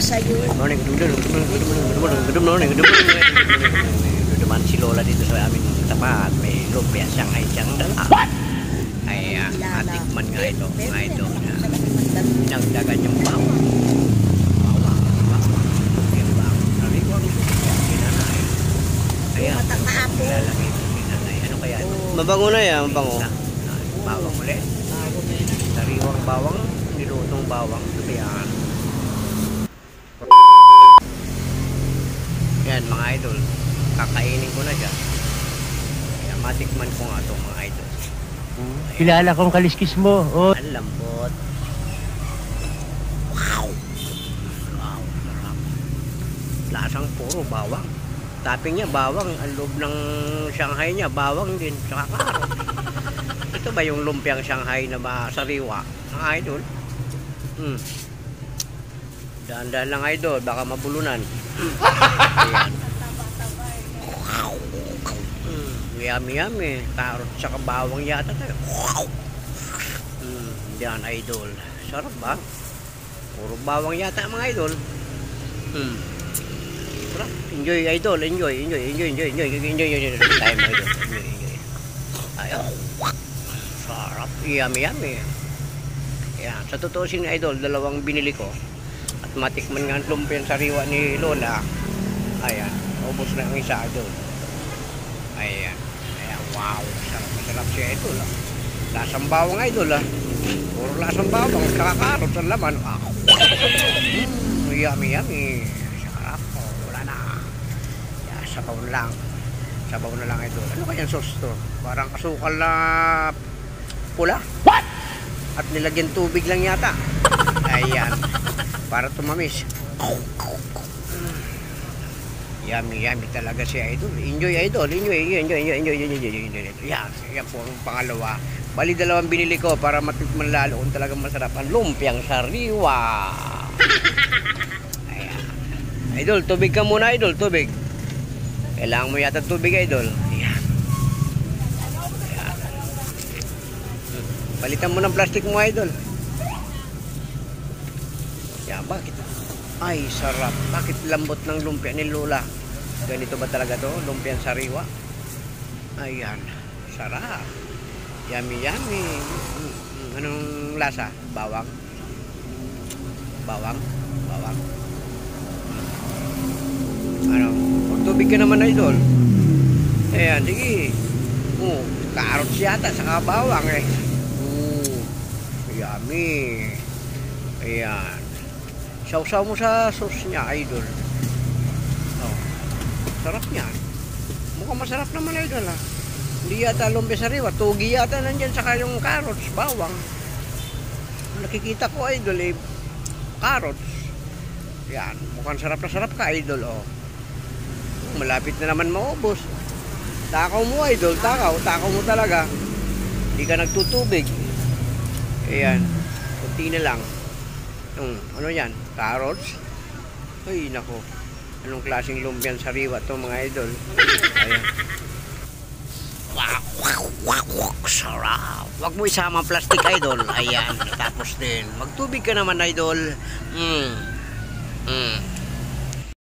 sa'yo. Good morning. Good morning. Dumaan si Lola dito sa aming tapat. May lumpia Shanghai siyang dala. Ay, atikman nga ito. Nga ito. Nagdagan yung bawang. Bawang. Yung bawang. Sariwang pinanay. Kaya, lalagay ito pinanay. Ano kaya ito? Mabango na yan, mabango. Bawang ulit. Sariwang bawang. Nilutong bawang. Kaya, yan mga idol, kakainin ko na dyan. Kaya matikman ko nga ito mga idol. Kilala kong kaliskis mo. Oh. Ang lambot. Wow! Wow, sarap. Lasang puro bawang. Topping niya bawang. Ang loob ng Shanghai niya bawang din. Saka karot. Ito ba yung lumpiang Shanghai na sariwa mga idol? Daan-daan lang idol, baka mabulunan. Ayan. Yummy. Karot saka bawang yata tayo. Yan idol. Sarap ba? Puro bawang yata mga idol. Sarap. Enjoy idol. Enjoy. Tayo mga idol. Enjoy. Ayaw. Sarap. Yummy. Yan. Sa totoo sin idol, dalawang binili ko. At matikman nga ang lumpiang sariwa ni Lola. Ayan, ubos na ang isa idol. Ayan, wow, masarap siya idol. Lasang bawang idol. Puro lasang bawang, kakakarot ang laman. Yummy. Sarap, wala na. Yan, sabaw na lang idol. Ano kayang sauce to? Parang asukal na pula. What? At nilagyan tubig lang yata. Ayan. Para tumamis. Yummy talaga si idol. Enjoy. Yan po ang pangalawa. Bali dalawang binili ko para matikman lalo kung talagang masarap ang lumpiang sariwa. Ayan. Idol, tubig ka muna idol, tubig. Kailangan mo yata tubig idol. Ayan. Palitan mo ng plastic mo idol. Bakit? Ay, sarap. Bakit lambot ng lumpia ni Lola? Ganito ba talaga to? Lumpiang sariwa? Ayan. Sarap. Yummy. Anong lasa? Bawang? Ano? Magtubig ka naman idol. Ayan, sige. Carrots yata, saka bawang eh. Yummy. Ayan. Sausaw mo sa sauce niya, idol. Sarap niyan. Mukhang masarap naman, idol, ha. Hindi yata lumpia sariwa. Tugi yata nandyan, saka yung carrots, bawang. Nakikita ko, idol, carrots. Yan. Mukhang sarap na sarap ka, idol, Malapit na naman maubos. Takaw mo, idol. Takaw mo talaga. Hindi ka nagtutubig. Ayan. Kunti na lang. Ano yan? Carrots? Ay, nako. Anong klaseng lumpiang sariwa to mga idol? Ayan. Wow, sarap. Huwag mo isama plastic idol. Ayan. Tapos din. Magtubig ka naman idol.